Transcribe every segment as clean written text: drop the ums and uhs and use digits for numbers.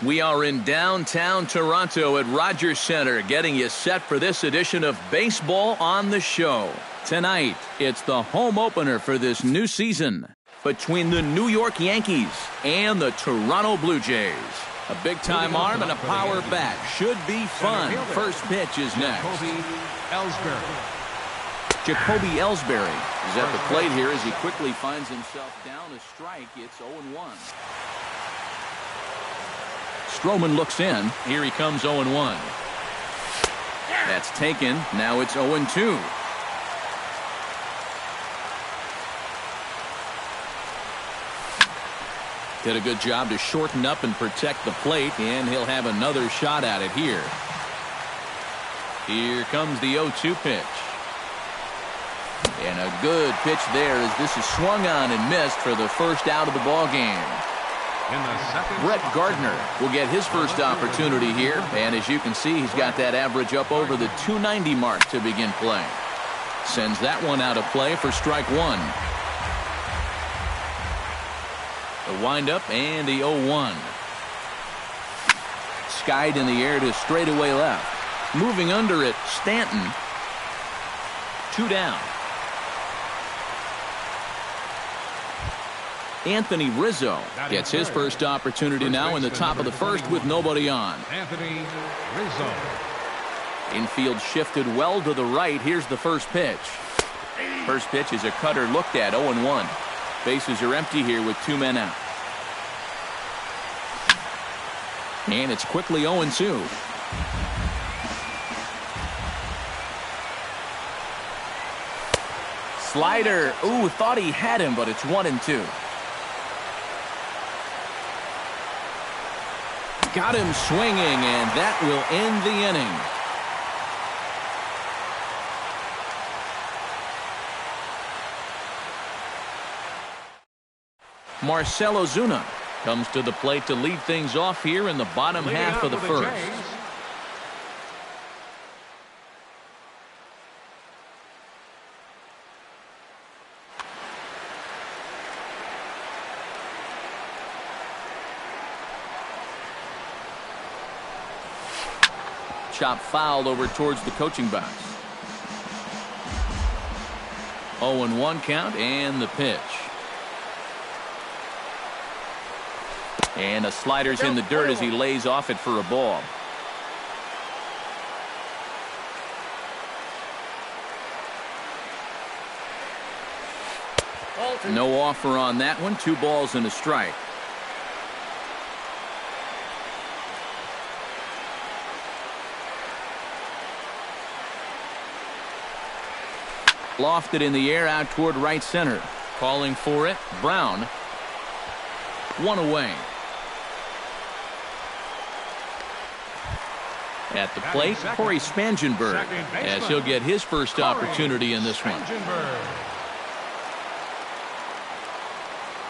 We are in downtown Toronto at Rogers Centre, getting you set for this edition of Baseball on the Show. Tonight, it's the home opener for this new season between the New York Yankees and the Toronto Blue Jays. A big-time arm and a power bat. Should be fun. First pitch is next. Jacoby Ellsbury is at the plate here as he quickly finds himself down a strike. It's 0-1. Stroman looks in. Here he comes 0-1. That's taken. Now it's 0-2. Did a good job to shorten up and protect the plate, and he'll have another shot at it here. Here comes the 0-2 pitch. And a good pitch there as this is swung on and missed for the first out of the ball game. Brett Gardner will get his first opportunity here, and as you can see, he's got that average up over the 290 mark to begin play. Sends that one out of play for strike one. The windup and the 0-1. Skied in the air to straightaway left. Moving under it, Stanton. 2 down. Anthony Rizzo gets his first opportunity now in the top of the first with nobody on. Anthony Rizzo. Infield shifted well to the right. Here's the first pitch. First pitch is a cutter looked at, 0-1. Bases are empty here with 2 men out. And it's quickly 0-2. Slider. Ooh, thought he had him, but it's 1-2. Got him swinging, and that will end the inning. Marcell Ozuna comes to the plate to lead things off here in the bottom half of the first. Chop fouled over towards the coaching box. 0-1 count and the pitch. And a slider's in the dirt as he lays off it for a ball. No offer on that one. 2 balls and a strike. Lofted in the air out toward right center. Calling for it, Brown. 1 away. At the plate, Corey Spangenberg, as he'll get his first opportunity in this one.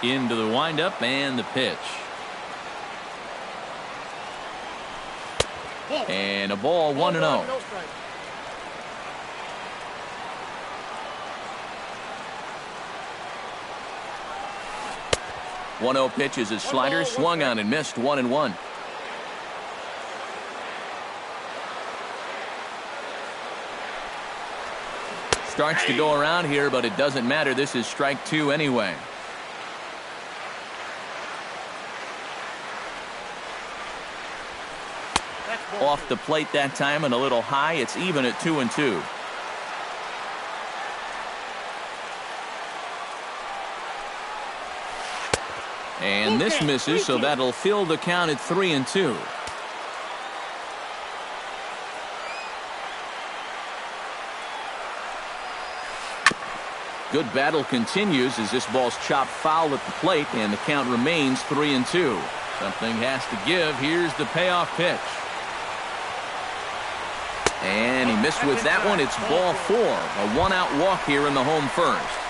Into the windup and the pitch. And a ball, 1-0. 1-0 pitch is his slider, swung on and missed, 1-1. Starts to go around here, but it doesn't matter. This is strike 2 anyway. Off the plate that time and a little high. It's even at 2-2. And this misses, so that'll fill the count at 3-2. Good battle continues as this ball's chopped foul at the plate, and the count remains 3-2. Something has to give. Here's the payoff pitch. And he missed with that one. It's ball 4. A 1-out walk here in the home first.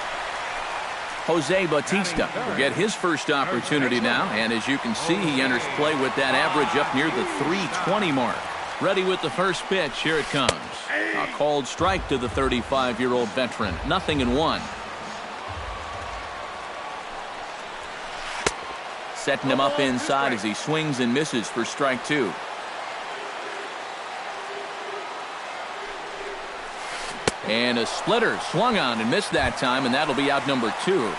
Jose Bautista will get his first opportunity now, and as you can see, he enters play with that average up near the 320 mark. Ready with the first pitch. Here it comes. A called strike to the 35-year-old veteran. 0-1. setting him up inside as he swings and misses for strike two. And a splitter swung on and missed that time, and that'll be out number 2.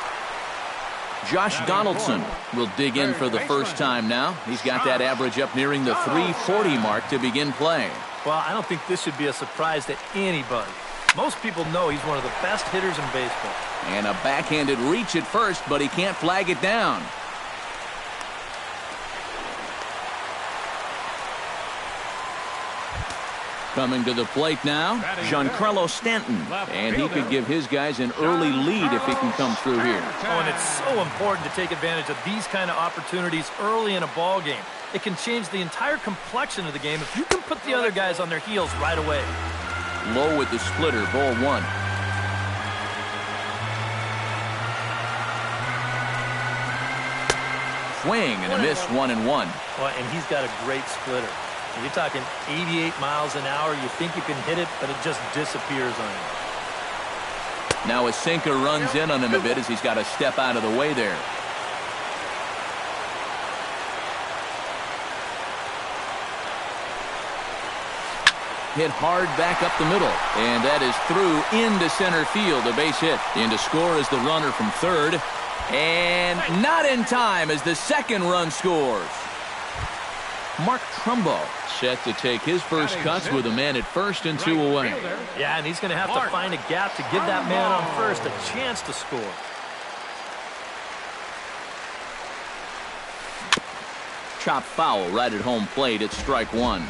Josh Donaldson will dig in for the first time now. He's got that average up nearing the 340 mark to begin play. Well, I don't think this should be a surprise to anybody. Most people know he's one of the best hitters in baseball. And a backhanded reach at first, but he can't flag it down. Coming to the plate now, Giancarlo Stanton. And he could give his guys an early lead if he can come through here. Oh, and it's so important to take advantage of these kind of opportunities early in a ball game. It can change the entire complexion of the game if you can put the other guys on their heels right away. Low with the splitter, ball 1. Swing and a miss, 1-1. Well, and he's got a great splitter. You're talking 88 miles an hour. You think you can hit it, but it just disappears on you. Now a sinker runs in on him a bit as he's got to step out of the way there. Hit hard back up the middle, and that is through into center field, a base hit. In to score is the runner from third, and not in time as the second run scores. Mark Trumbo set to take his first cuts with a man at first and 2 away. Yeah, and he's going to have to find a gap to give that man on first a chance to score. Chop foul right at home plate at strike 1.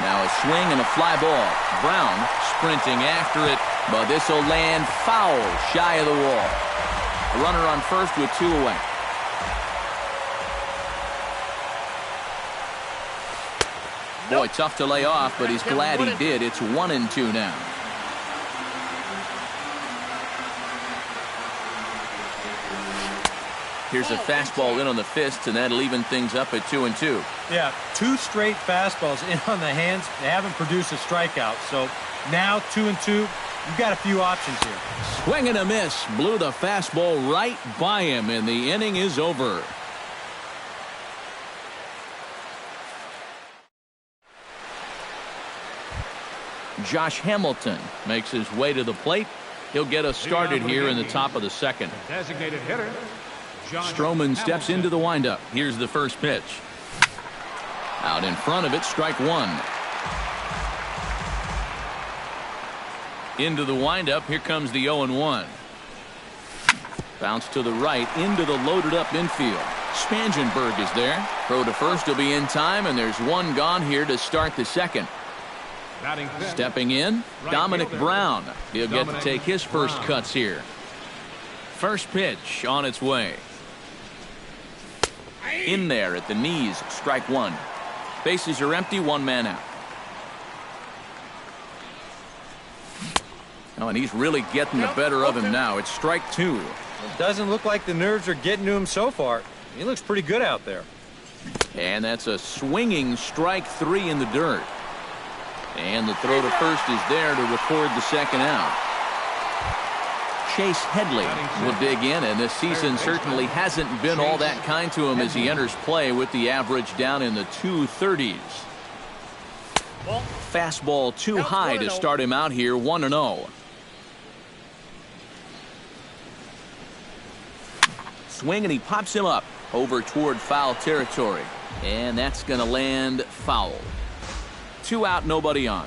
Now a swing and a fly ball. Brown sprinting after it, but this will land foul shy of the wall. A runner on first with 2 away. Boy, tough to lay off, but he's glad he did. It's 1-2 now. Here's a fastball in on the fist, and that'll even things up at 2-2. Yeah, 2 straight fastballs in on the hands. They haven't produced a strikeout. So now 2-2, you've got a few options here. Swing and a miss. Blew the fastball right by him, and the inning is over. Josh Hamilton makes his way to the plate. He'll get us started here in the top of the second. Designated hitter. Stroman steps into the windup. Here's the first pitch. Out in front of it, strike 1. Into the windup, here comes the 0-1. Bounce to the right, into the loaded up infield. Spangenberg is there. Throw to first will be in time, and there's one gone here to start the second. Stepping in, Dominic Brown. He'll get to take his first cuts here. First pitch on its way. In there at the knees, strike 1. Bases are empty, 1 man out. Oh, and he's really getting the better of him now. It's strike 2. It doesn't look like the nerves are getting to him so far. He looks pretty good out there. And that's a swinging strike 3 in the dirt. And the throw to first is there to record the second out. Chase Headley will dig in, and this season certainly hasn't been all that kind to him as he enters play with the average down in the 230s. Fastball too high to start him out here, 1-0. Swing, and he pops him up over toward foul territory. And that's going to land foul. 2 out, nobody on.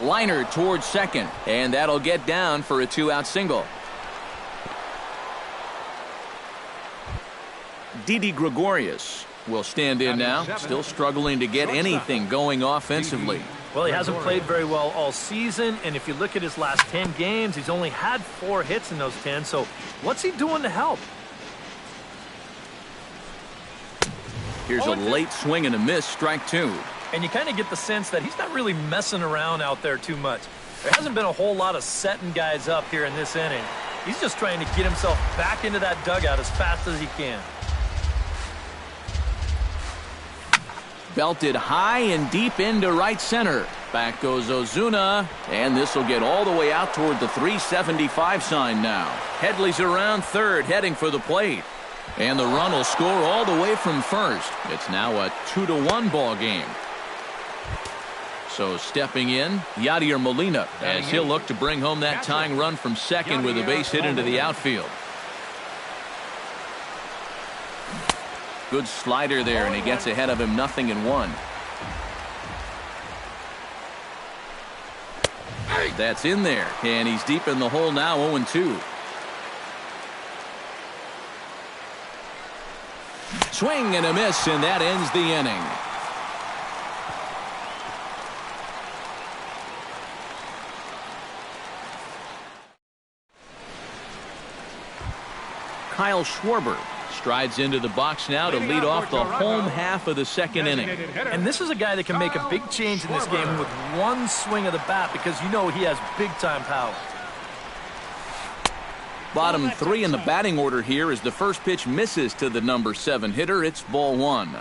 Liner towards second, and that'll get down for a 2-out single. Didi Gregorius will stand in now, still struggling to get anything going offensively. Well, he hasn't played very well all season, and if you look at his last 10 games, he's only had 4 hits in those 10, so what's he doing to help? Here's a late swing and a miss, strike 2. And you kind of get the sense that he's not really messing around out there too much. There hasn't been a whole lot of setting guys up here in this inning. He's just trying to get himself back into that dugout as fast as he can. Belted high and deep into right center. Back goes Ozuna, and this will get all the way out toward the 375 sign now. Headley's around third, heading for the plate. And the run will score all the way from first. It's now a 2-1 ball game. So stepping in, Yadier Molina, as he'll look to bring home that tying run from second with a base hit into the outfield. Good slider there, and he gets ahead of him 0-1. That's in there, and he's deep in the hole now, 0-2. Swing and a miss, and that ends the inning. Kyle Schwarber strides into the box now to lead off the home half of the second inning. And this is a guy that can make a big change in this game with one swing of the bat, because you know he has big-time power. Bottom three in the batting order here as the first pitch misses to the number 7 hitter. It's ball 1.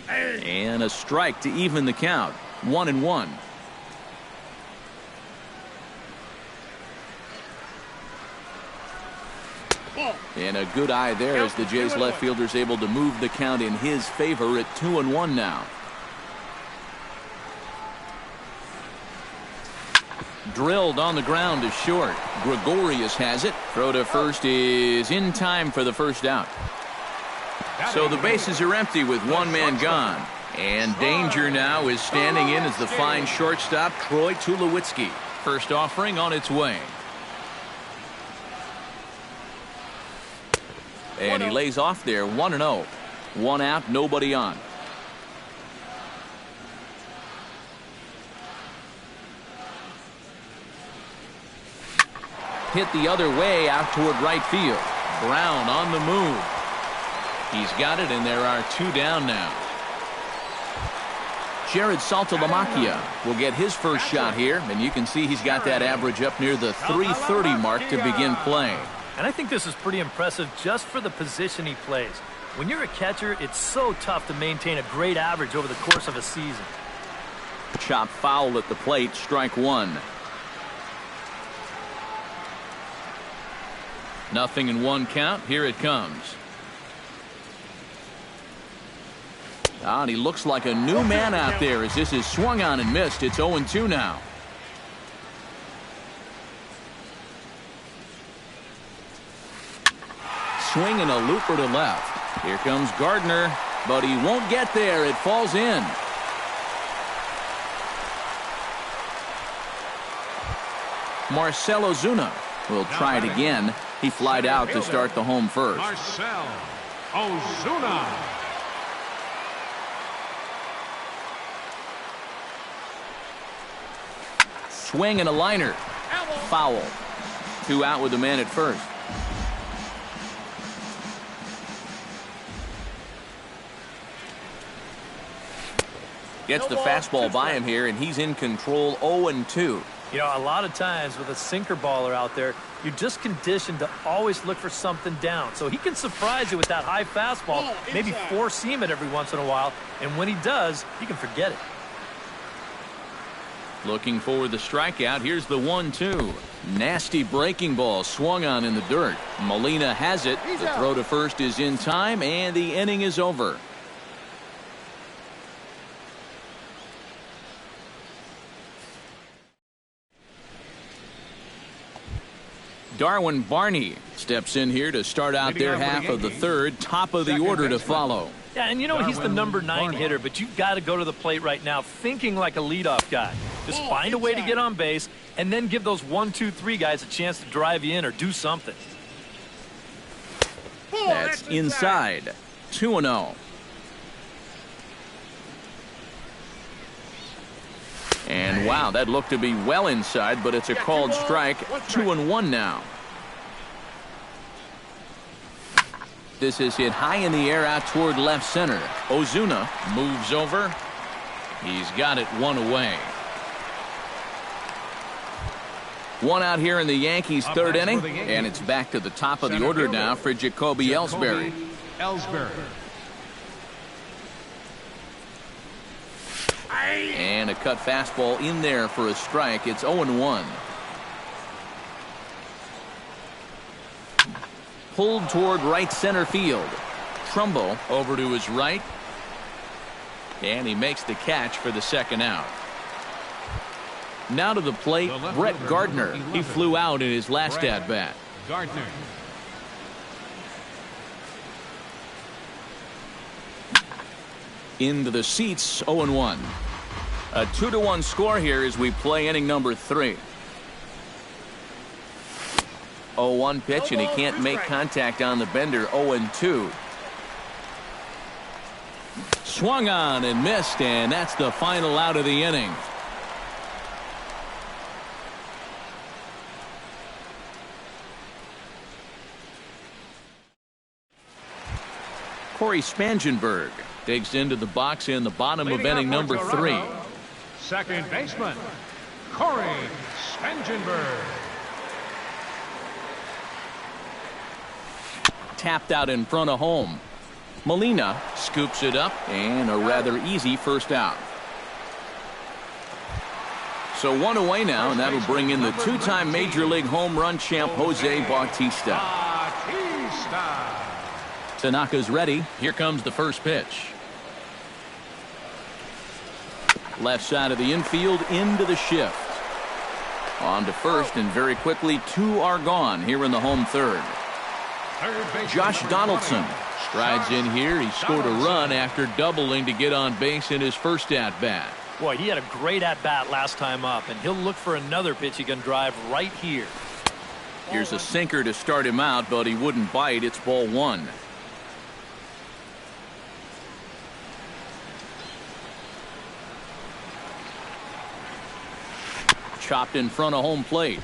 And a strike to even the count. 1-1. And a good eye there as the Jays left fielder's able to move the count in his favor at 2-1 now. Drilled on the ground is short. Gregorius has it. Throw to first is in time for the first out. So the bases are empty with one man gone. And danger now is standing in as the fine shortstop Troy Tulowitzki. First offering on its way. And he lays off there 1-0. One out, nobody on. Hit the other way out toward right field. Brown on the move. He's got it, and there are 2 down now. Jared Saltalamacchia will get his first shot here, and you can see he's got that average up near the 330 mark to begin play. And I think this is pretty impressive just for the position he plays. When you're a catcher, it's so tough to maintain a great average over the course of a season. Chop foul at the plate, strike 1. 0-1 count. Here it comes. And he looks like a new man out there as this is swung on and missed. It's 0-2 now. Swing and a looper to left. Here comes Gardner, but he won't get there. It falls in. Marcell Ozuna will try it again. He flied out to start the home first. Marcell Ozuna. Swing and a liner. Foul. 2 out with the man at first. Gets the fastball by him here, and he's in control. 0-2. You know, a lot of times with a sinker baller out there, you're just conditioned to always look for something down. So he can surprise you with that high fastball, maybe four-seam it every once in a while, and when he does, you can forget it. Looking for the strikeout. Here's the 1-2. Nasty breaking ball swung on in the dirt. Molina has it. The throw to first is in time, and the inning is over. Darwin Barney steps in here to start out their half of the third. Top of the order to follow. Yeah, and you know, he's the number 9 hitter, but you've got to go to the plate right now thinking like a leadoff guy. Just find a way to get on base and then give those 1, 2, 3 guys a chance to drive you in or do something. That's inside. 2-0. And wow, that looked to be well inside, but it's a called strike. 2-1 now. This is hit high in the air out toward left center. Ozuna moves over. He's got it 1 away. 1 out here in the Yankees' third inning, and it's back to the top of the order now for Jacoby Ellsbury. And a cut fastball in there for a strike. It's 0-1. Pulled toward right center field. Trumbo over to his right. And he makes the catch for the second out. Now to the plate, Brett Gardner. He flew out in his last at-bat. Gardner. Into the seats, 0-1. A 2-1 score here as we play inning number 3. 0-1 pitch, and he can't make contact on the bender. 0-2. Swung on and missed, and that's the final out of the inning. Corey Spangenberg digs into the box in the bottom of inning number 3. Second baseman, Corey Spangenberg. Tapped out in front of home. Molina scoops it up, and a rather easy first out. So 1 away now, and that'll bring in the 2-time Major League home run champ Jose Bautista. Tanaka's ready. Here comes the first pitch. Left side of the infield into the shift. On to first, and very quickly 2 are gone here in the home third. Josh Donaldson strides in here. He scored a run after doubling to get on base in his first at-bat. Boy, he had a great at-bat last time up, and he'll look for another pitch he can drive right here. Here's a sinker to start him out, but he wouldn't bite. It's ball 1. Chopped in front of home plate.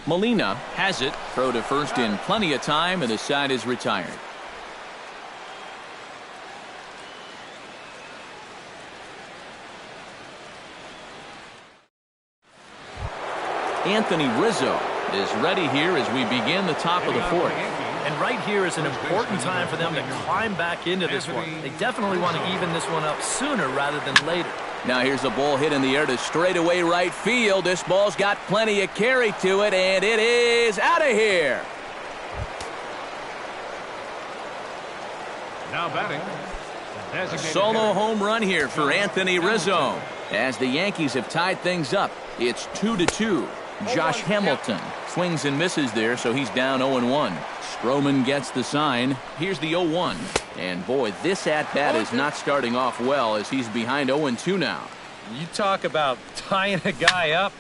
Molina has it. Throw to first in plenty of time, and the side is retired. Anthony Rizzo is ready here as we begin the top of the 4th. And right here is an important time for them to climb back into this one. They definitely want to even this one up sooner rather than later. Now here's a ball hit in the air to straightaway right field. This ball's got plenty of carry to it, and it is out of here. Now batting. A solo home run here for Anthony Rizzo. As the Yankees have tied things up, it's 2-2. Josh Hamilton swings and misses there, so he's down 0-1. Stroman gets the sign. Here's the 0-1. And boy, this at-bat is not starting off well as he's behind 0-2 now. You talk about tying a guy up.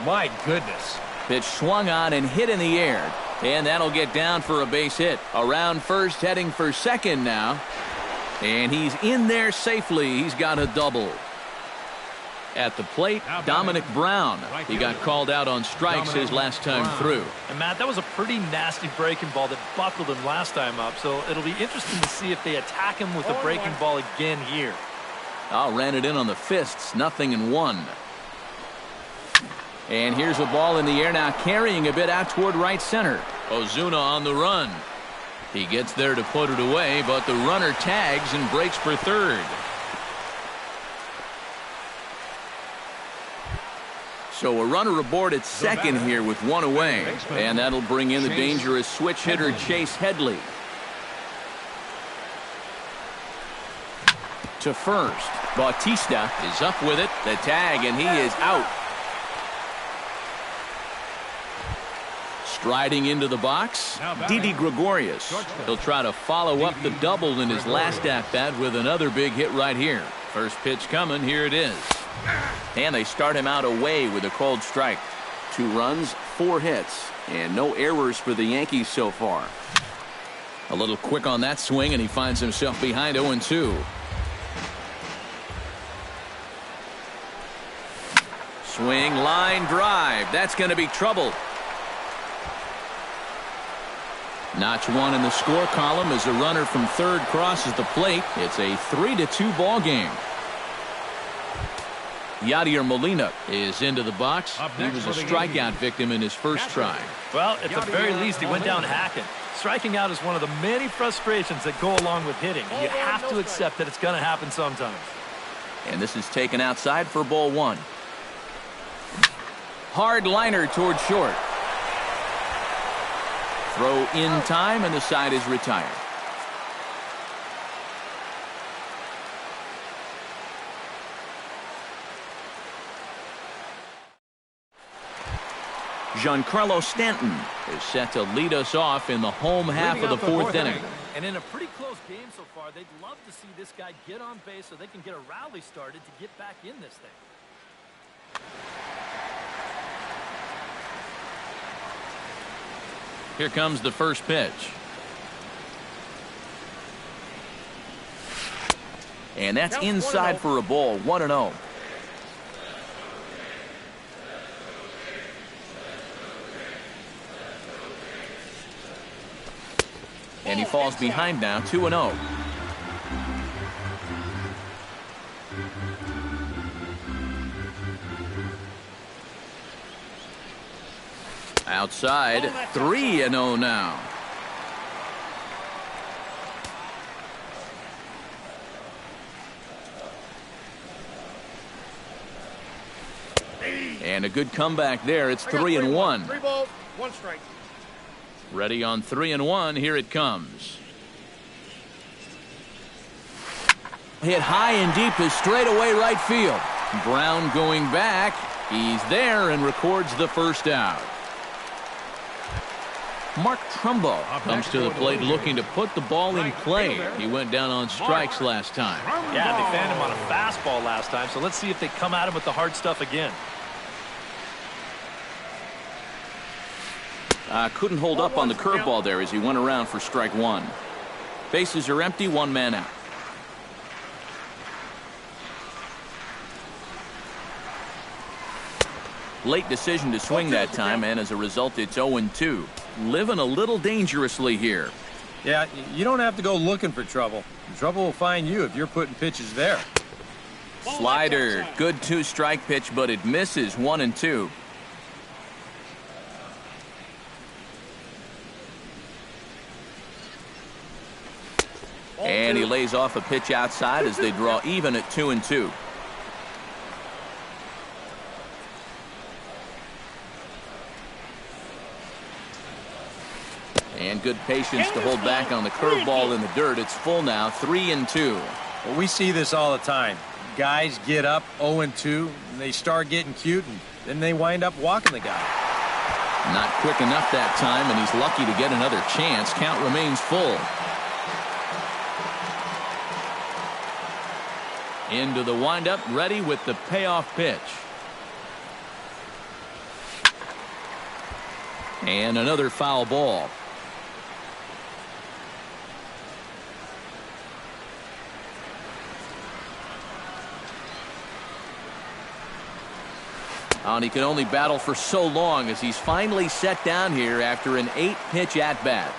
My goodness. Pitch swung on and hit in the air. And that'll get down for a base hit. Around first, heading for second now. And he's in there safely. He's got a double. At the plate, Dominic Brown. He got called out on strikes his last time through. And Matt, that was a pretty nasty breaking ball that buckled him last time up, so it'll be interesting to see if they attack him with a breaking ball again here. Ran it in on the fists, 0-1. And here's a ball in the air now, carrying a bit out toward right center. Ozuna on the run. He gets there to put it away, but the runner tags and breaks for third. So a runner aboard at second here with 1 away. And that'll bring in the dangerous switch hitter Chase Headley. To first. Bautista is up with it. The tag, and he is out. Striding into the box, Didi Gregorius. He'll try to follow up the double in his last at-bat with another big hit right here. First pitch coming. Here it is. And they start him out away with a called strike. 2 runs, 4 hits, and no errors for the Yankees so far. A little quick on that swing, and he finds himself behind 0-2. Swing, line drive. That's going to be trouble. Notch 1 in the score column as a runner from third crosses the plate. It's a 3-2 ball game. Yadier Molina is into the box. He was a strikeout victim in his first try. Well, at the very least, he went down hacking. Striking out is one of the many frustrations that go along with hitting. You have to accept that it's going to happen sometimes. And this is taken outside for ball one. Hard liner toward short. Throw in time, and the side is retired. Giancarlo Stanton is set to lead us off in the home half of the fourth inning. And in a pretty close game so far, they'd love to see this guy get on base so they can get a rally started to get back in this thing. Here comes the first pitch. And that's inside for a ball, 1-0. And he falls behind now, 2-0. Outside, 3-0 now. And a good comeback there. It's 3-1. 3 balls, 1 strike. Ready on 3-1. Here it comes. Hit high and deep to straightaway right field. Brown going back. He's there and records the first out. Mark Trumbo comes to the plate looking to put the ball in play. He went down on strikes last time. Yeah, they fanned him on a fastball last time, so let's see if they come at him with the hard stuff again. Couldn't hold up on the curveball there as he went around for strike one. Bases are empty, 1 man out. Late decision to swing that time, and as a result, it's 0-2. Living a little dangerously here. Yeah, you don't have to go looking for trouble. Trouble will find you if you're putting pitches there. Slider, good 2-strike pitch, but it misses, 1-2. And he lays off a pitch outside as they draw even at 2-2. And good patience to hold back on the curveball in the dirt. It's full now, 3-2. Well, we see this all the time. Guys get up 0-2, and they start getting cute, and then they wind up walking the guy. Not quick enough that time, and he's lucky to get another chance. Count remains full. Into the windup, ready with the payoff pitch. And another foul ball. And he can only battle for so long as he's finally set down here after an 8-pitch at-bat.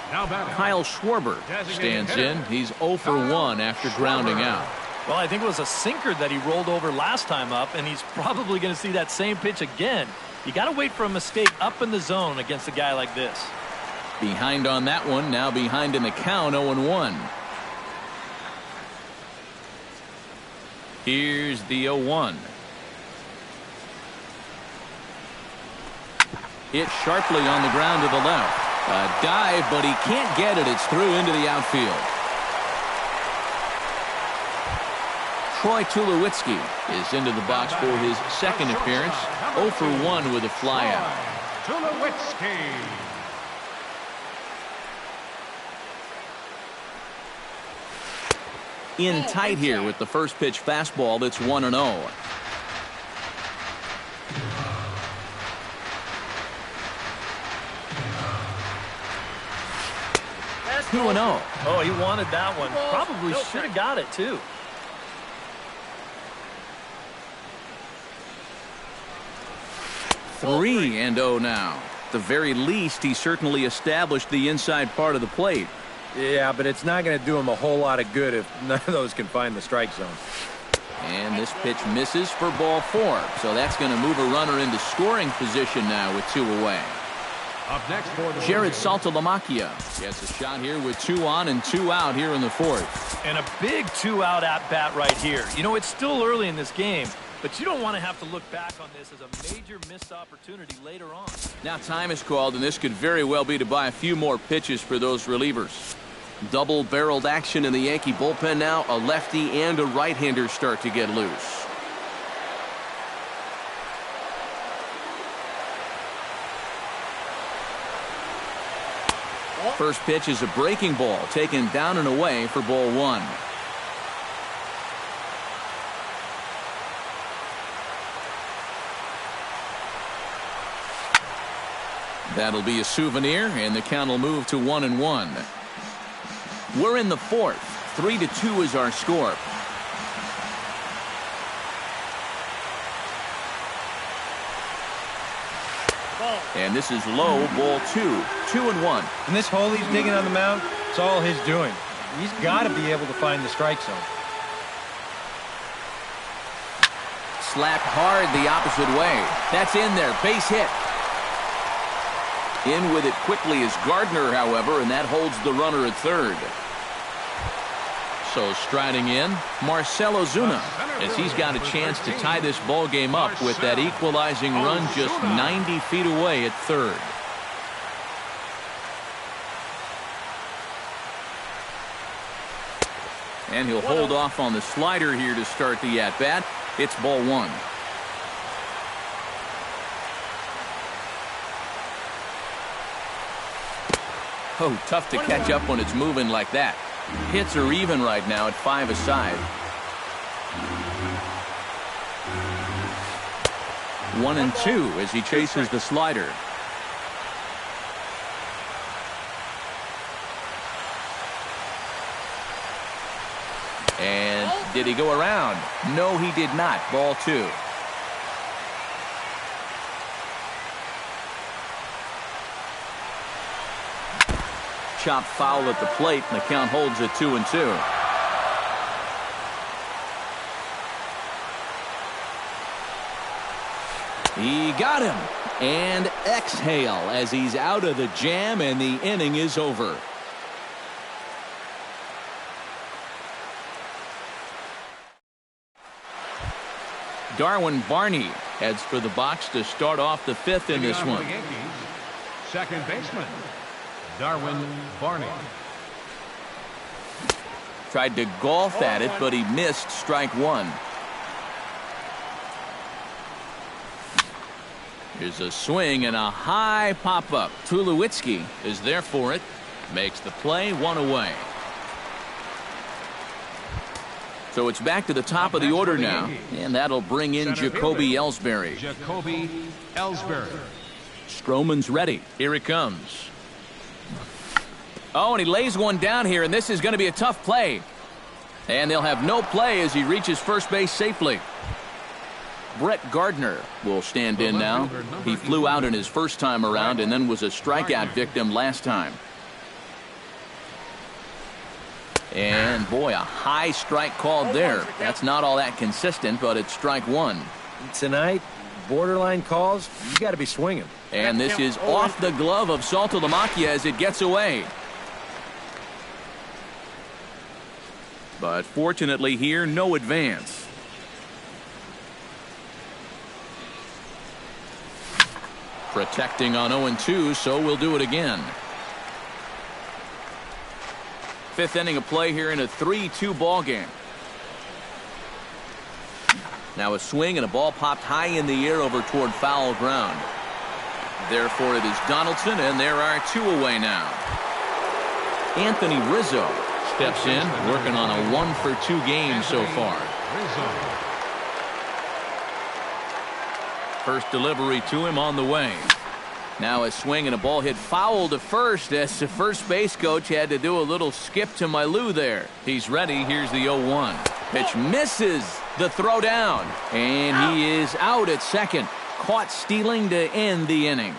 Kyle Schwarber stands in. He's 0 for 1 after grounding out. Well, I think it was a sinker that he rolled over last time up, and he's probably going to see that same pitch again. You got to wait for a mistake up in the zone against a guy like this. Behind on that one, now behind in the count, 0-1. Here's the 0-1. Hit sharply on the ground to the left. A dive, but he can't get it. It's through into the outfield. Troy Tulowitzki is into the box for his second appearance. 0 for 1 with a flyout. Tulowitzki. In tight here with the first pitch fastball. That's 1-0. 2-0. Oh, he wanted that one. Probably should have got it, too. Three and 0 now. At the very least, he certainly established the inside part of the plate. Yeah, but it's not going to do him a whole lot of good if none of those can find the strike zone. And this pitch misses for ball 4. So that's going to move a runner into scoring position now with 2 away. Up next for the Jared Saltalamacchia gets a shot here with 2 on and 2 out here in the 4th. And a big 2-out at-bat right here. You know, it's still early in this game, but you don't want to have to look back on this as a major missed opportunity later on. Now time is called, and this could very well be to buy a few more pitches for those relievers. Double-barreled action in the Yankee bullpen now. A lefty and a right-hander start to get loose. First pitch is a breaking ball, taken down and away for ball 1. That'll be a souvenir, and the count will move to 1-1. We're in the 4th. 3-2 is our score. And this is low, ball 2. 2-1. And this hole he's digging on the mound, it's all his doing. He's got to be able to find the strike zone. Slapped hard the opposite way. That's in there. Base hit. In with it quickly is Gardner, however, and that holds the runner at third. So striding in, Marcell Ozuna, as he's got a chance to tie this ball game up with that equalizing run just 90 feet away at third. And he'll hold off on the slider here to start the at-bat. It's ball 1. Oh, tough to catch up when it's moving like that. Hits are even right now at 5 aside. 1-2 as he chases the slider. And did he go around? No, he did not. Ball 2. Chop foul at the plate, and the count holds at 2-2. He got him. And exhale as he's out of the jam, and the inning is over. Darwin Barney heads for the box to start off the 5th in this one. Second baseman, Darwin Barney. Tried to golf at it, but he missed strike 1. Here's a swing and a high pop-up. Tulowitzki is there for it. Makes the play, 1 away. So it's back to the top of the order now, and that'll bring in Jacoby Ellsbury. Jacoby Ellsbury. Stroman's ready. Here it comes. Oh, and he lays one down here, and this is going to be a tough play. And they'll have no play as he reaches first base safely. Brett Gardner will stand in now. He flew out in his first time around and then was a strikeout victim last time. And boy, a high strike called there. That's not all that consistent, but it's strike 1. Tonight, borderline calls, you got to be swinging. And this is off the glove of Saltalamacchia as it gets away. But fortunately here, no advance. Protecting on 0-2, so we'll do it again. 5th inning of play here in a 3-2 ball game. Now a swing and a ball popped high in the air over toward foul ground. Therefore it is Donaldson, and there are 2 away now. Anthony Rizzo steps in, working on a 1-for-2 game so far. First delivery to him on the way. Now a swing and a ball hit foul to first as the first base coach had to do a little skip to my Lou there. He's ready. Here's the 0-1. Pitch misses the throw down, and he is out at second. Caught stealing to end the inning.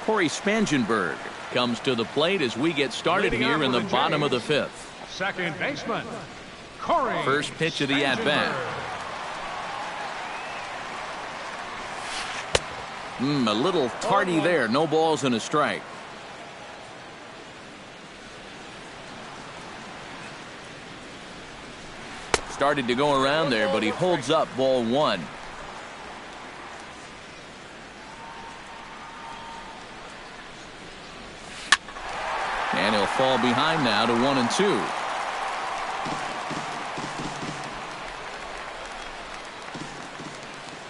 Corey Spangenberg comes to the plate as we get started here in the bottom of the 5th. Second baseman, Corey First pitch of the at-bat. A little tardy there. No balls and a strike. Started to go around there, but he holds up ball one. And he'll fall behind now to 1-2.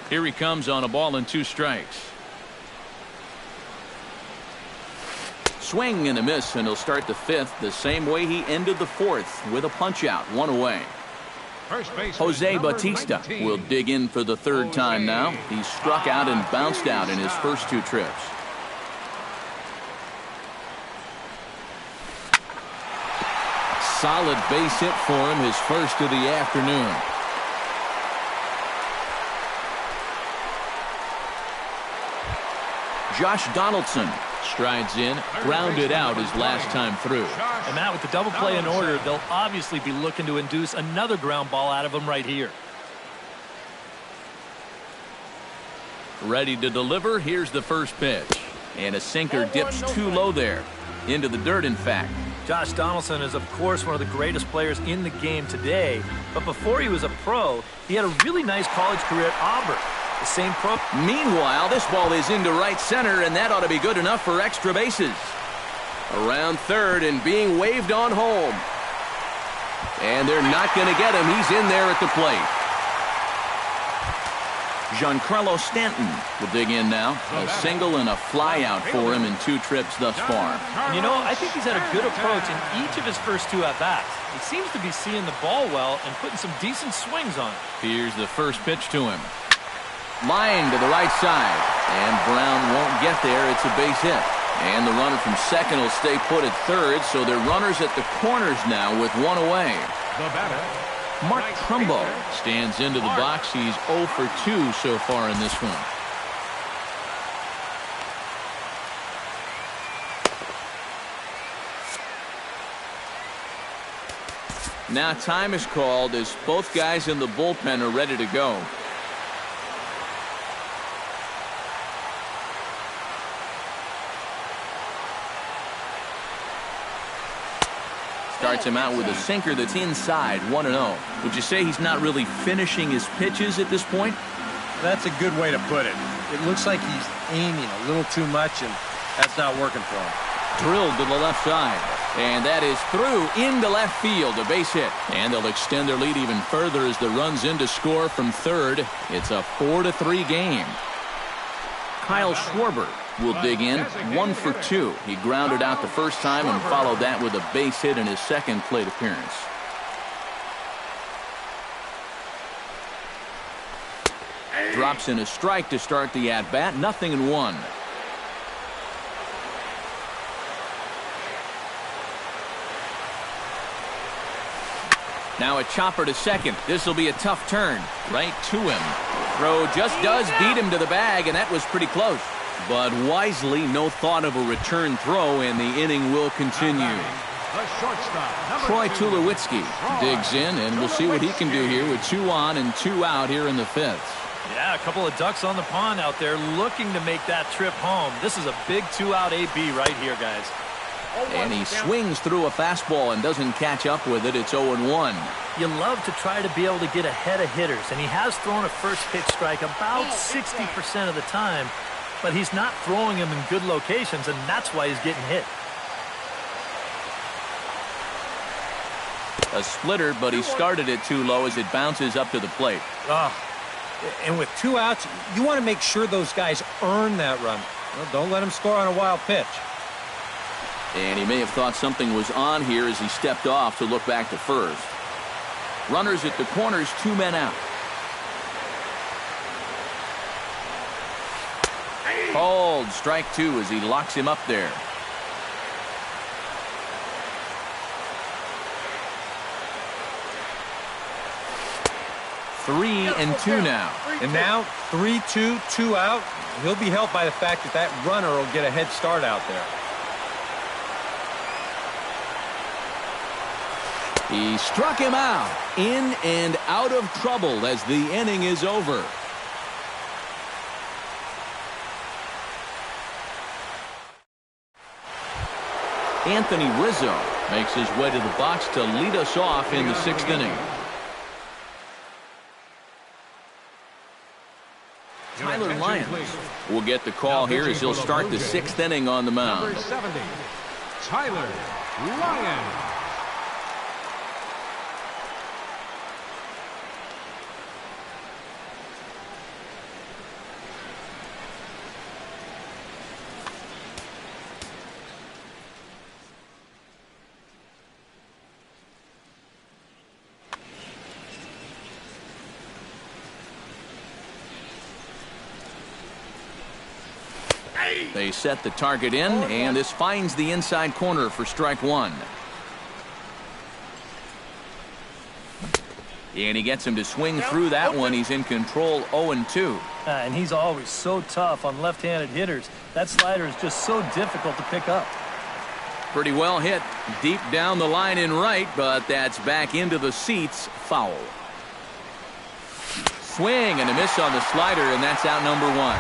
Here he comes on a ball and 2 strikes. Swing and a miss, and he'll start the 5th the same way he ended the 4th with a punch out, 1 away. Jose Bautista will dig in for the 3rd time now. He struck out and bounced out in his first 2 trips. Solid base hit for him, his first of the afternoon. Josh Donaldson strides in, grounded out his last time through. And Matt, with the double play in order, they'll obviously be looking to induce another ground ball out of him right here. Ready to deliver. Here's the first pitch. And a sinker dips too low there. Into the dirt, in fact. Josh Donaldson is, of course, one of the greatest players in the game today. But before he was a pro, he had a really nice college career at Auburn. The same pro. Meanwhile, this ball is into right center, and that ought to be good enough for extra bases. Around third and being waved on home. And they're not going to get him. He's in there at the plate. Giancarlo Stanton will dig in now. A single and a fly out for him in 2 trips thus far. And you know, I think he's had a good approach in each of his first 2 at-bats. He seems to be seeing the ball well and putting some decent swings on it. Here's the first pitch to him. Line to the right side. And Brown won't get there. It's a base hit. And the runner from second will stay put at third, so they're runners at the corners now with 1 away. The batter, Mark Trumbo stands into the box. He's 0 for 2 so far in this one. Now time is called as both guys in the bullpen are ready to go. Starts him out with a sinker that's inside, 1-0. Would you say he's not really finishing his pitches at this point? That's a good way to put it. It looks like he's aiming a little too much, and that's not working for him. Drilled to the left side. And that is through into left field, a base hit. And they'll extend their lead even further as the run's in to score from third. It's a 4-3 game. Kyle Schwarber will dig in, 1 for 2. He grounded out the first time and followed that with a base hit in his second plate appearance. Drops in a strike to start the at-bat, 0-1. Now a chopper to second. This will be a tough turn. Right to him. Throw just does beat him to the bag, and that was pretty close. But wisely, no thought of a return throw, and the inning will continue. Troy Tulowitzki digs in, and we'll see what he can do here with 2 on and 2 out here in the 5th. Yeah, a couple of ducks on the pond out there looking to make that trip home. This is a big 2-out AB right here, guys. And he swings through a fastball and doesn't catch up with it. It's 0-1. You love to try to be able to get ahead of hitters, and he has thrown a first pitch strike about 60% of the time, but he's not throwing them in good locations, and that's why he's getting hit. A splitter, but he started it too low as it bounces up to the plate. And with 2 outs, you want to make sure those guys earn that run. Well, don't let them score on a wild pitch. And he may have thought something was on here as he stepped off to look back to first. Runners at the corners, 2 men out. Called strike 2 as he locks him up there. Three and 2 now. And now 3-2, 2 out. He'll be helped by the fact that that runner will get a head start out there. He struck him out. In and out of trouble as the inning is over. Anthony Rizzo makes his way to the box to lead us off in the 6th inning. Tyler Lyons will get the call here as he'll start the 6th inning on the mound. Number 70, Tyler Lyons. They set the target in, and this finds the inside corner for strike one. And he gets him to swing through that one. He's in control 0-2. And he's always so tough on left-handed hitters. That slider is just so difficult to pick up. Pretty well hit deep down the line in right, but that's back into the seats. Foul. Swing and a miss on the slider, and that's out number one.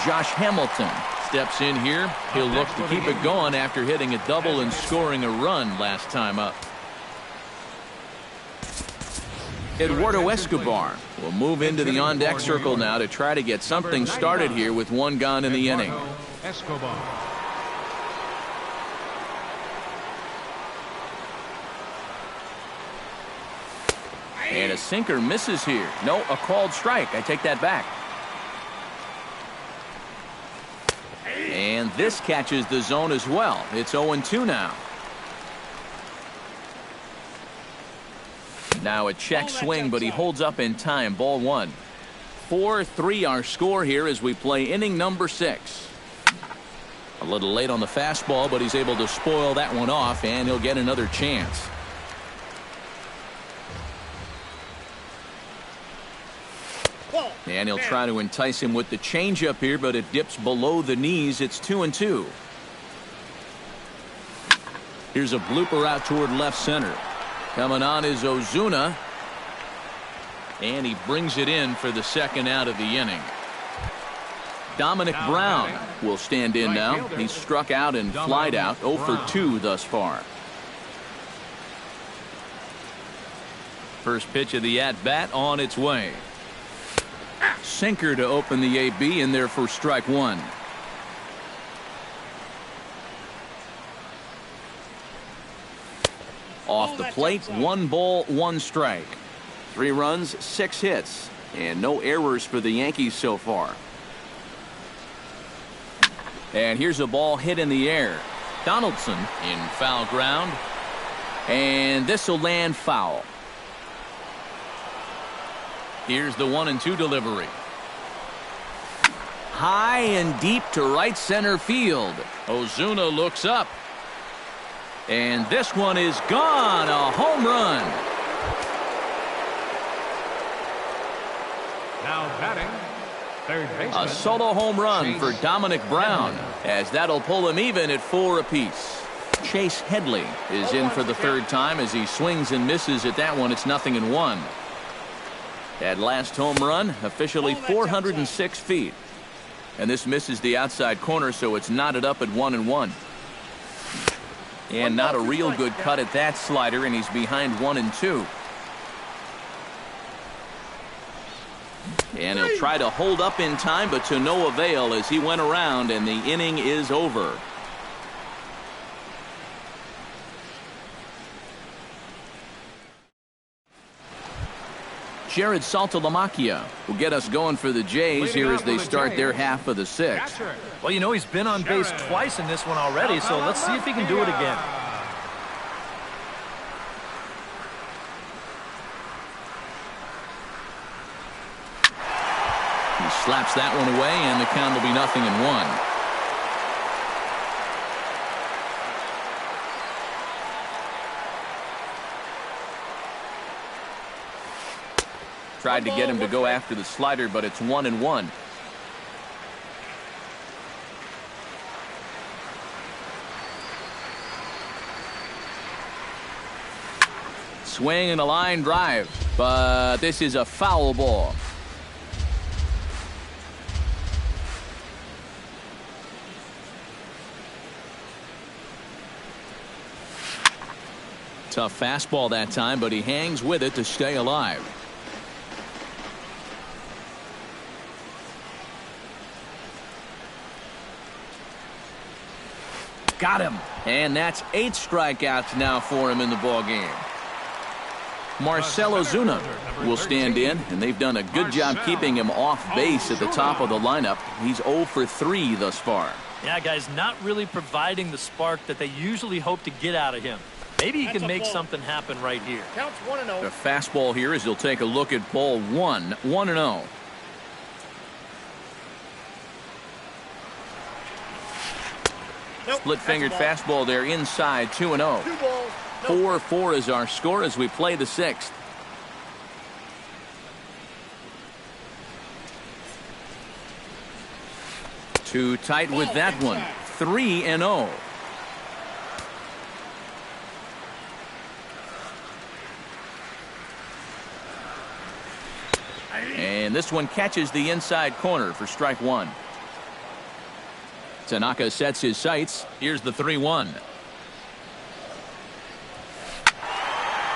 Josh Hamilton steps in here. He'll look to keep it going after hitting a double and scoring a run last time up. Eduardo Escobar will move into the on-deck circle now to try to get something started here with one gone in the inning. Escobar. And a sinker misses here. No, a called strike. I take that back. And this catches the zone as well. It's 0-2 now. Now a check swing, but he holds up in time. Ball one. 4-3 our score here as we play inning number 6. A little late on the fastball, but he's able to spoil that one off, and he'll get another chance. And he'll try to entice him with the changeup here, but it dips below the knees. It's 2-2. Here's a blooper out toward left center. Coming on is Ozuna. And he brings it in for the second out of the inning. Dominic Brown will stand in now. He's struck out and flied out. 0 for 2 thus far. First pitch of the at-bat on its way. Sinker to open the AB in there for strike one. Off the plate, 1 ball, 1 strike. 3 runs, 6 hits, and no errors for the Yankees so far. And here's a ball hit in the air. Donaldson in foul ground. And this will land foul. Here's the 1-2 delivery. High and deep to right center field. Ozuna looks up. And this one is gone. A home run. Now batting, third baseman. A solo home run for Dominic Brown, as that'll pull him even at 4 apiece. Chase Headley is in for the 3rd time as he swings and misses at that one. It's 0-1. That last home run officially 406 feet. And this misses the outside corner, so it's knotted up at 1-1. And not a real good cut at that slider, and he's behind 1-2. And he'll try to hold up in time, but to no avail as he went around, and the inning is over. Jared Saltalamacchia will get us going for the Jays here as they start their half of the 6th. Well, you know, he's been on base twice in this one already, so let's see if he can do it again. He slaps that one away, and the count will be 0-1. Tried to get him to go after the slider, but it's 1-1. swing and a line drive, but this is a foul ball. Tough fastball that time, but he hangs with it to stay alive. Got him. And that's 8 strikeouts now for him in the ballgame. Marcell Ozuna will stand in, and they've done a good job keeping him off base at the top of the lineup. He's 0 for 3 thus far. Yeah, guys, not really providing the spark that they usually hope to get out of him. Maybe he can make something happen right here. Counts 1-0. The fastball here as he'll take a look at ball 1, 1-0. Nope, Split-fingered fastball there inside, 2-0. 2 balls. Nope. 4-4 is our score as we play the 6th. Too tight with that one. 3-0. And this one catches the inside corner for strike 1. Tanaka sets his sights. Here's the 3-1.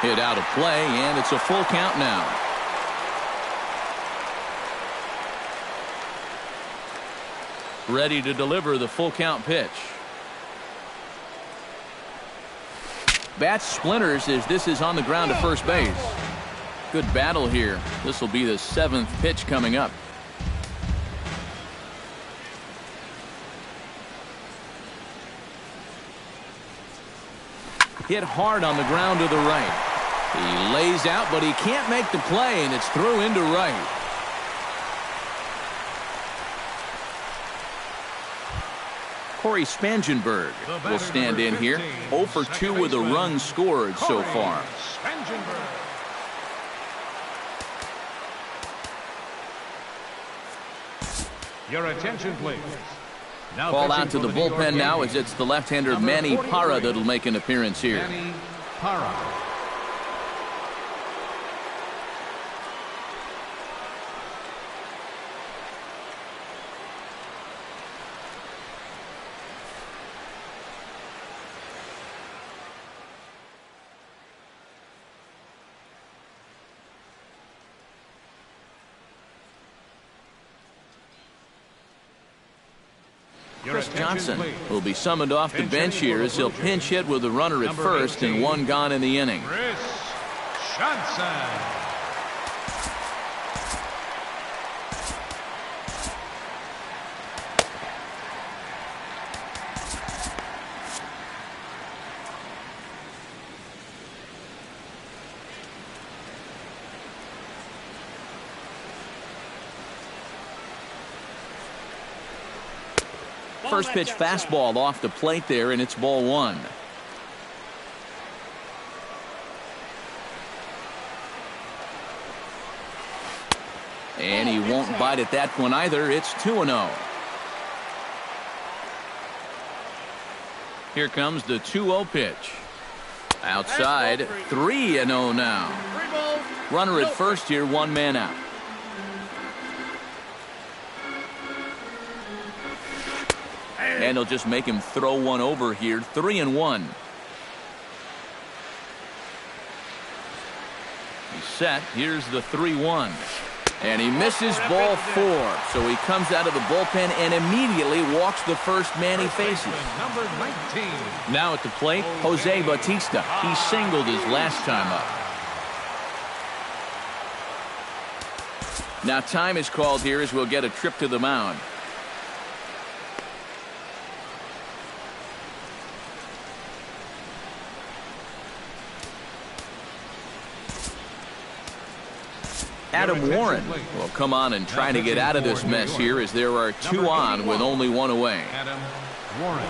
Hit out of play, and it's a full count now. Ready to deliver the full count pitch. Bat splinters as this is on the ground to first base. Good battle here. This will be the 7th pitch coming up. Hit hard on the ground to the right. He lays out, but he can't make the play, and it's through into right. Corey Spangenberg will stand in here. 0 for 2 with a run scored so far. Your attention, please. Now Call out to pitching the for New York bullpen now as Yankees, it's the left-hander number Manny 43, Parra that'll make an appearance here. Manny Parra. Chris Johnson will be summoned off the bench here as he'll pinch hit with a runner at first and 1 gone in the inning. Chris Johnson. First pitch fastball off the plate there, and it's ball 1. And he won't bite at that one either. It's 2-0. Here comes the 2-0 pitch. Outside, 3-0 now. 3 balls. Runner at first here, 1 man out. And he'll just make him throw one over here. 3-1. He's set. Here's the 3-1. And he misses ball 4. So he comes out of the bullpen and immediately walks the first man he faces. Number 19. Now at the plate, Jose Bautista. He singled his last time up. Now time is called here as we'll get a trip to the mound. Adam Warren will come on and try to get out of this mess here as there are 2 on with only 1 away. Adam Warren.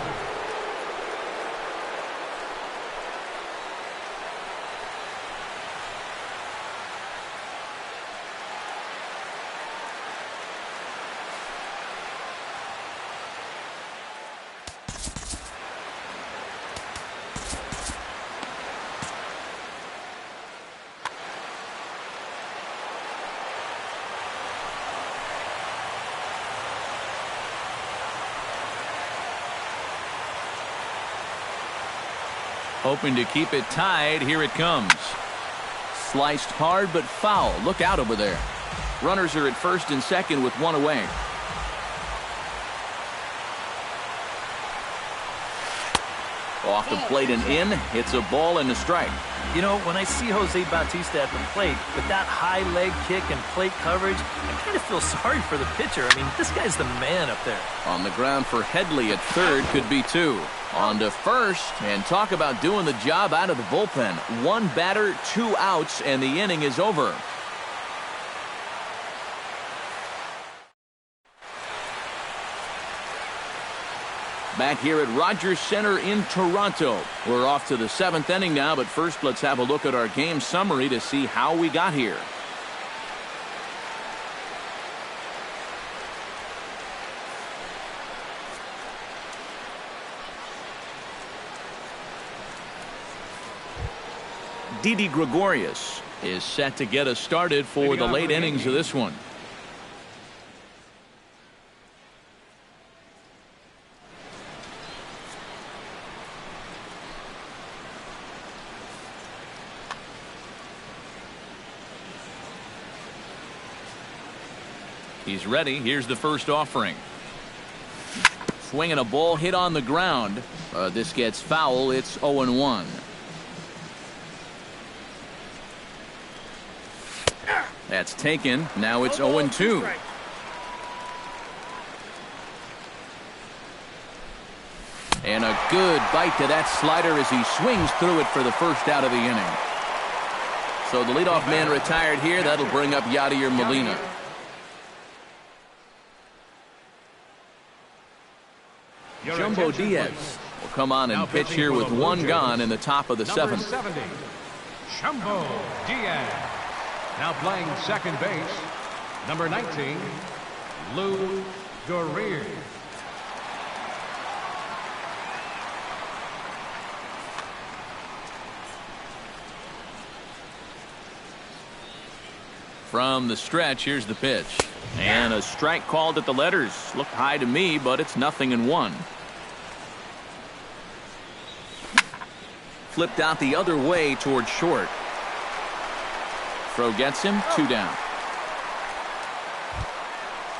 Hoping to keep it tied. Here it comes. Sliced hard but foul. Look out over there. Runners are at first and second with one away. Off the plate and in. It's a ball and a strike. You know, when I see Jose Bautista at the plate with that high leg kick and plate coverage, I kind of feel sorry for the pitcher. I mean, this guy's the man up there. On the ground for Headley at third, could be two. On to first, and talk about doing the job out of the bullpen. One batter, 2 outs, and the inning is over. Back here at Rogers Center in Toronto. We're off to the 7th inning now, but first let's have a look at our game summary to see how we got here. Didi Gregorius is set to get us started for the late innings of this one. He's ready. Here's the first offering. Swinging a ball hit on the ground. This gets foul. It's 0-1. That's taken. Now it's 0-2. And a good bite to that slider as he swings through it for the first out of the inning. So the leadoff man retired here. That'll bring up Yadier Molina. Jumbo Diaz will come on and pitch here with one gone in the top of the 7th. 70, Jumbo Diaz. Now playing second base, number 19, Lou Gurrier. From the stretch, here's the pitch. And a strike called at the letters. Looked high to me, but it's 0-1. Flipped out the other way toward short. Throw gets him, 2 down.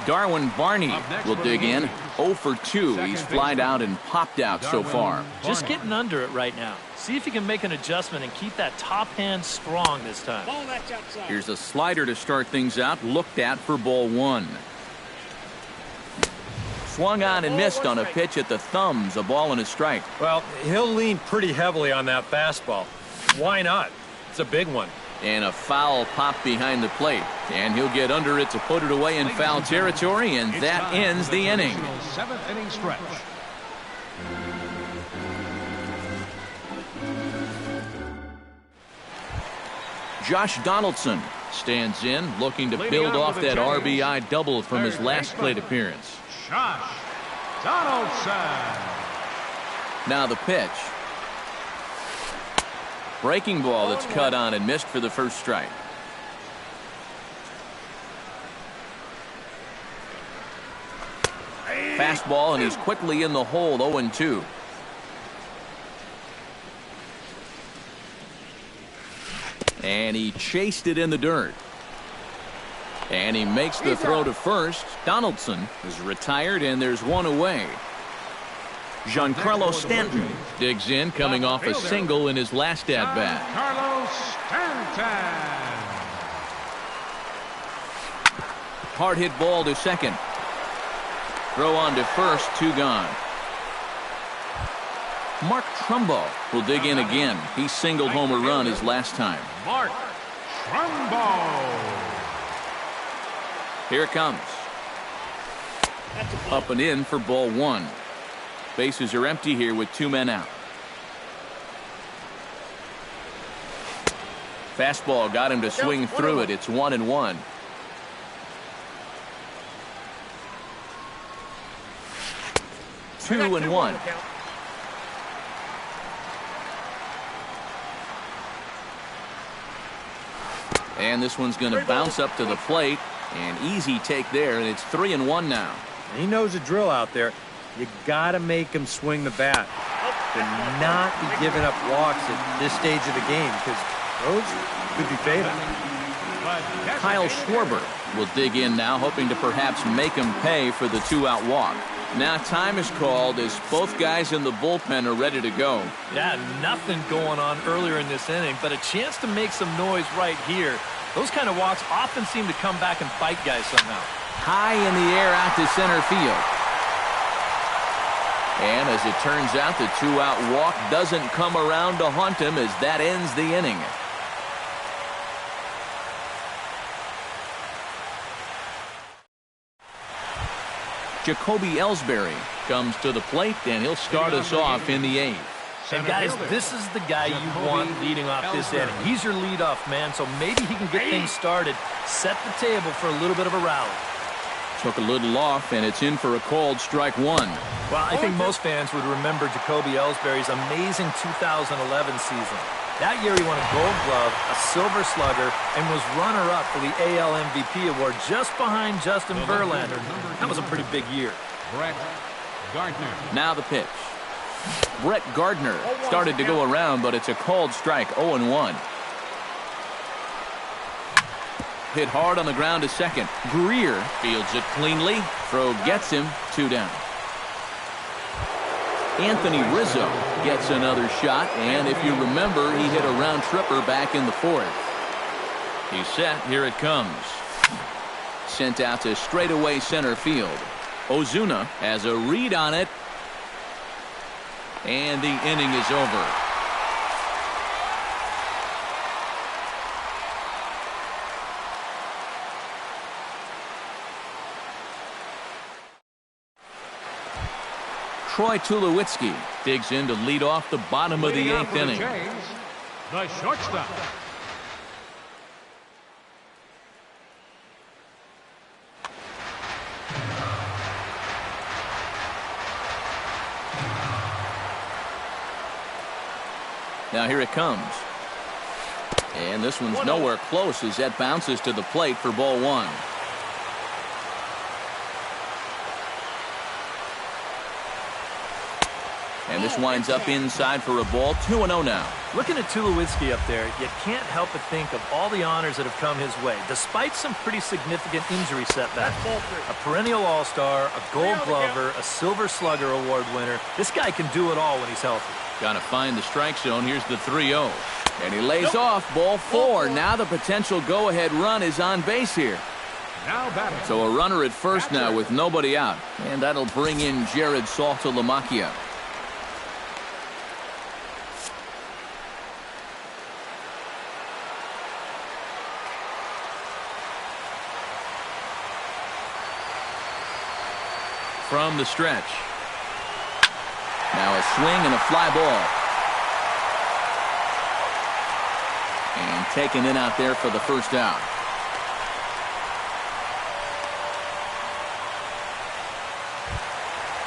Darwin Barney will dig in. 0 for 2. He's flied out and popped out so far. Just getting under it right now. See if you can make an adjustment and keep that top hand strong this time. Here's a slider to start things out. Looked at for ball 1. Swung on and missed on a pitch at the thumbs. A ball and a strike. Well, he'll lean pretty heavily on that fastball. Why not? It's a big one. And a foul pop behind the plate. And he'll get under it to put it away in foul territory, and that ends the inning. 7th inning stretch. Josh Donaldson stands in, looking to build off that RBI double from his last plate appearance. Josh Donaldson. Now the pitch. Breaking ball that's cut on and missed for the first strike. Fastball, and he's quickly in the hole. 0-2. And he chased it in the dirt. And he makes the throw to first. Donaldson is retired, and there's one away. Giancarlo Stanton digs in, coming off a single in his last at-bat. Carlos Stanton. Hard hit ball to second. Throw on to first, 2 gone. Mark Trumbo will dig in again. He singled home a run his last time. Mark Trumbo. Here it comes. Up and in for ball 1. Bases are empty here with 2 men out. Fastball got him to swing through it. It's 1-1. Two and one. And this one's going to bounce up to the plate. An easy take there, and it's 3-1 now. He knows the drill out there. You got to make him swing the bat. to not be giving up walks at this stage of the game, because those could be fatal. Kyle Schwarber will dig in now, hoping to perhaps make him pay for the 2-out walk. Now time is called as both guys in the bullpen are ready to go. Yeah, nothing going on earlier in this inning, but a chance to make some noise right here. Those kind of walks often seem to come back and bite guys somehow. High in the air out to center field. And as it turns out, the 2-out walk doesn't come around to haunt him as that ends the inning. Jacoby Ellsbury comes to the plate, and he'll start us off in the 8th. And guys, this is the guy you want leading off this inning. He's your leadoff man, so maybe he can get things started, set the table for a little bit of a rally. Took a little off, and it's in for a called strike 1. Well, I think most fans would remember Jacoby Ellsbury's amazing 2011 season. That year he won a Gold Glove, a Silver Slugger, and was runner-up for the AL MVP award just behind Justin Verlander. That was a pretty big year. Brett Gardner. Now the pitch. Brett Gardner started to go around, but it's a called strike, 0-1. Hit hard on the ground to second. Greer fields it cleanly. Throw gets him, 2 down. Anthony Rizzo gets another shot, and if you remember, he hit a round tripper back in the 4th. He's set. Here it comes. Sent out to straightaway center field. Ozuna has a read on it, and the inning is over. Troy Tulowitzki digs in to lead off the bottom of the 8th inning. The shortstop. Now here it comes. And this one's nowhere close as that bounces to the plate for ball 1. And this winds up inside for a ball. 2-0 now. Looking at Tulowitzki up there, you can't help but think of all the honors that have come his way, despite some pretty significant injury setbacks. A perennial all-star, a Gold Glover, a Silver Slugger award winner. This guy can do it all when he's healthy. Got to find the strike zone. Here's the 3-0. And he lays off ball 4. Now the potential go-ahead run is on base here. Now batting. So a runner at first now with nobody out. And that'll bring in Jared Saltalamacchia. From the stretch. Now a swing and a fly ball. And taken in out there for the first out.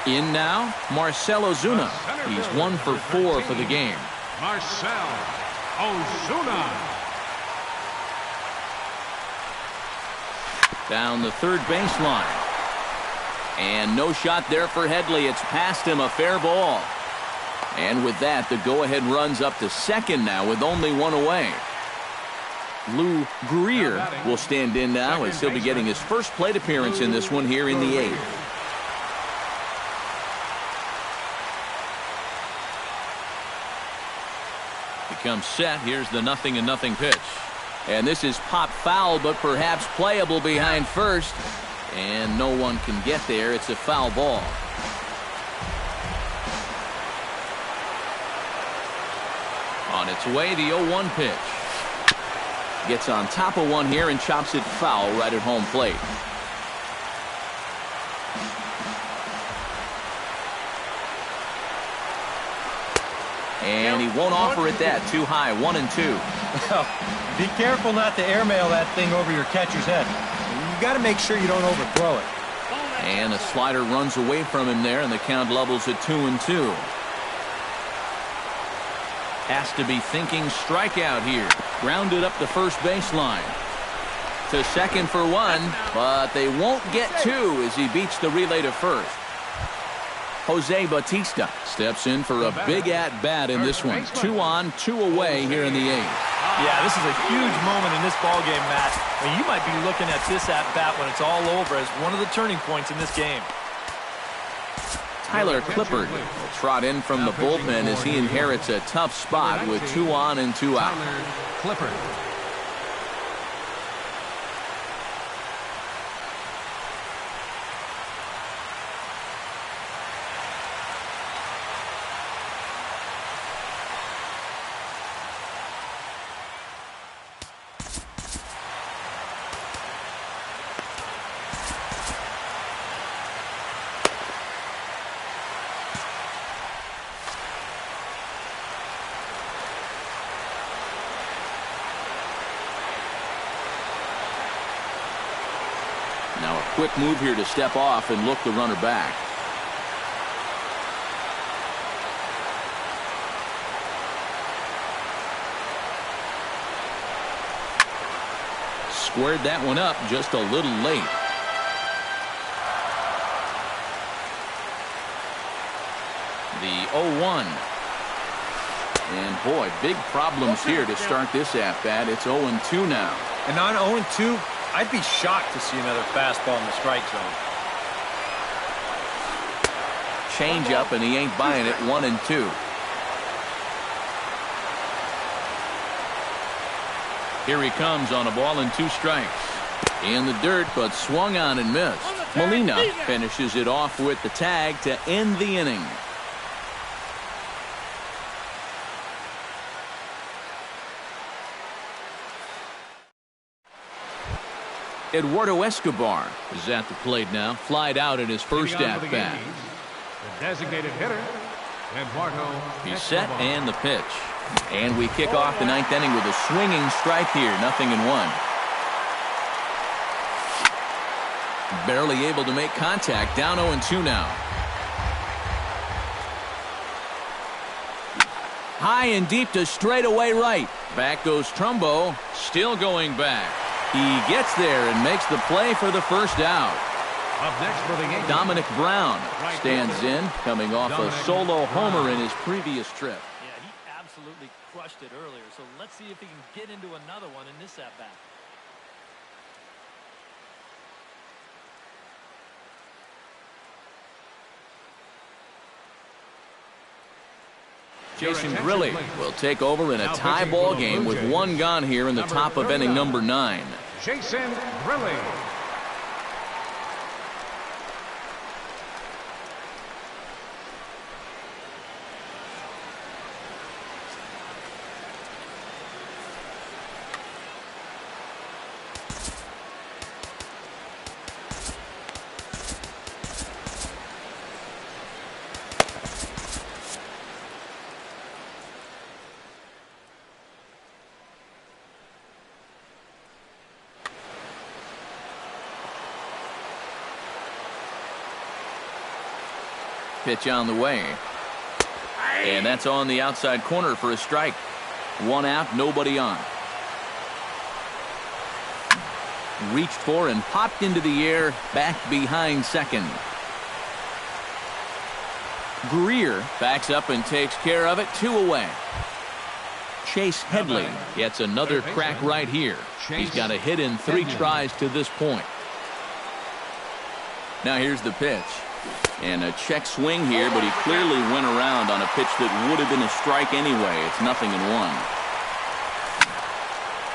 In now, Marcell Ozuna. He's 1 for 4 for the game. Marcell Ozuna. Down the third baseline. And no shot there for Headley. It's past him, a fair ball. And with that, the go-ahead runs up to second now with only 1 away. Lou Greer will stand in now as he'll be getting his first plate appearance in this one here in the 8th. Becomes set. Here's the 0-0 pitch. And this is pop foul, but perhaps playable behind first. And no one can get there. It's a foul ball. On its way, the 0-1 pitch. Gets on top of one here and chops it foul right at home plate. And he won't offer it that. Too high. 1-2. Be careful not to airmail that thing over your catcher's head. You got to make sure you don't overthrow it. And a slider runs away from him there, and the count levels at 2-2. Has to be thinking strikeout here. Grounded up the first baseline. To second for 1, but they won't get 2 as he beats the relay to first. Jose Bautista steps in for a big at-bat in this one. 2 on, 2 away here in the 8th. Yeah, this is a huge moment in this ballgame, Matt. I mean, you might be looking at this at-bat when it's all over as one of the turning points in this game. Tyler Clippard will trot in from the bullpen as he inherits a tough spot with 2 on and 2 out. Tyler Clippard. Now a quick move here to step off and look the runner back. Squared that one up just a little late. The 0-1. And boy, big problems here to start this at-bat. It's 0-2 now. And on 0-2, I'd be shocked to see another fastball in the strike zone. Change up, and he ain't buying it. 1-2. Here he comes on a ball and 2 strikes. In the dirt, but swung on and missed. Molina finishes it off with the tag to end the inning. Eduardo Escobar is at the plate now. Flied out in his first at-bat. The designated hitter, Eduardo He's set Escobar. and the pitch. And we kick off the 9th inning with a swinging strike here. 0-1. Barely able to make contact. Down 0-2 now. High and deep to straightaway right. Back goes Trumbo. Still going back. He gets there and makes the play for the first out. Up next for the Yankees, Dominic Brown stands in, coming off a solo homer in his previous trip. Yeah, he absolutely crushed it earlier, so let's see if he can get into another one in this at-bat. Jason Grilli will take over in a tie ball game with 1 gone here in the top of inning number 9. Jason Grilli. Pitch on the way. And that's on the outside corner for a strike. 1 out, nobody on. Reached for and popped into the air, back behind second. Greer backs up and takes care of it. 2 away. Chase Headley gets another crack right here. He's got a hit in 3 tries to this point. Now here's the pitch. And a check swing here, but he clearly went around on a pitch that would have been a strike anyway. It's 0-1.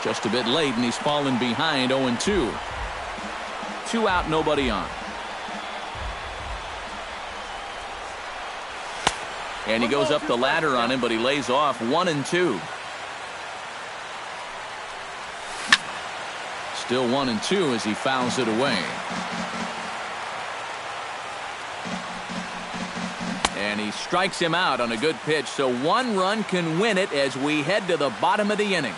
Just a bit late, and he's fallen behind 0-2. 2 out, nobody on. And he goes up the ladder on him, but he lays off. 1-2. Still 1-2 as he fouls it away. And he strikes him out on a good pitch, so 1 run can win it as we head to the bottom of the inning.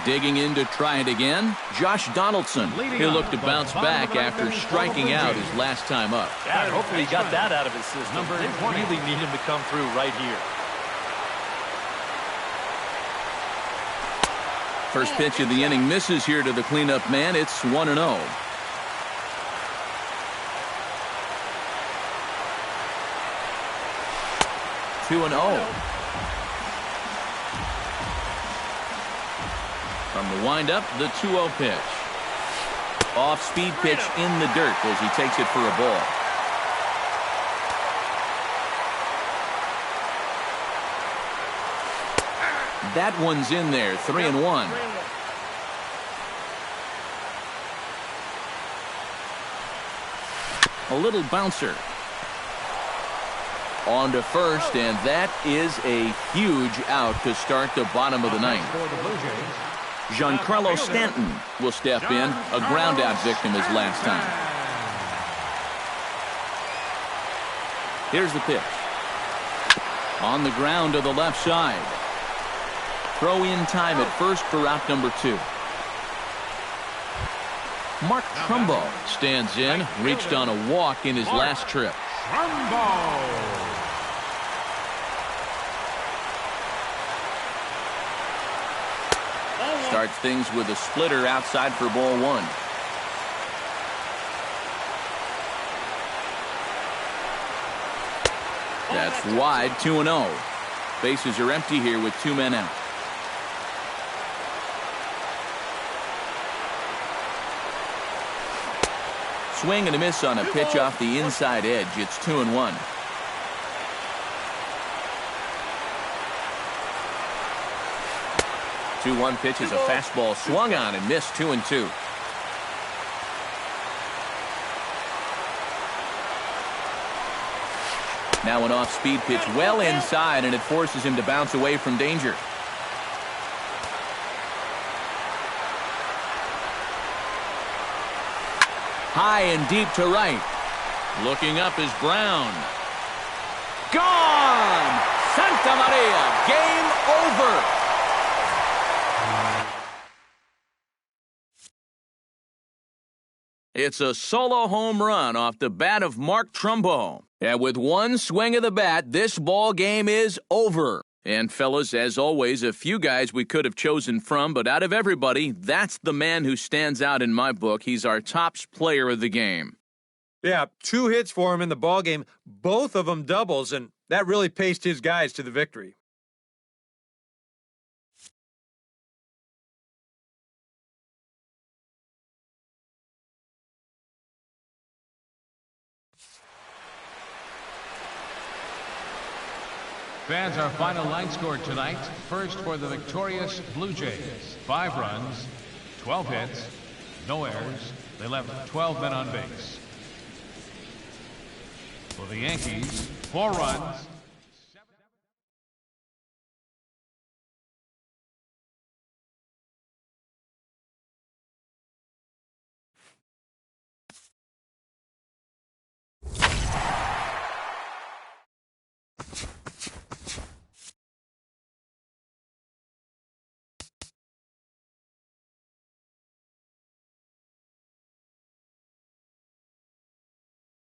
Digging in to try it again, Josh Donaldson. He'll look to bounce back after striking out his last time up. Yeah, hopefully he got that out of his system. They really need him to come through right here. First pitch of the inning misses here to the cleanup man. It's 1-0. 2-0. From the windup, the 2-0 pitch. Off-speed pitch in the dirt as he takes it for a ball. That one's in there, 3-1. A little bouncer. On to first, and that is a huge out to start the bottom of the ninth. Giancarlo Stanton will step in, a ground-out victim as last time. Here's the pitch. On the ground to the left side. Throw in time at first for out number 2. Mark Trumbo stands in, reached on a walk in his last trip. Starts things with a splitter outside for ball 1. That's wide, 2-0. Bases are empty here with 2 men out. Swing and a miss on a pitch off the inside edge. It's 2-1. Two-one pitch is a fastball swung on and missed. 2-2. Now an off-speed pitch well inside, and it forces him to bounce away from danger. High and deep to right. Looking up is Brown. Gone! Santa Maria, game over. It's a solo home run off the bat of Mark Trumbo. And with one swing of the bat, this ball game is over. And fellas, as always, a few guys we could have chosen from, but out of everybody, that's the man who stands out in my book. He's our top player of the game. Yeah, 2 hits for him in the ball game, both of them doubles, and that really paced his guys to the victory. Fans, our final line score tonight. First for the victorious Blue Jays. 5 runs, 12 hits, no errors. They left 12 men on base. For the Yankees, 4 runs,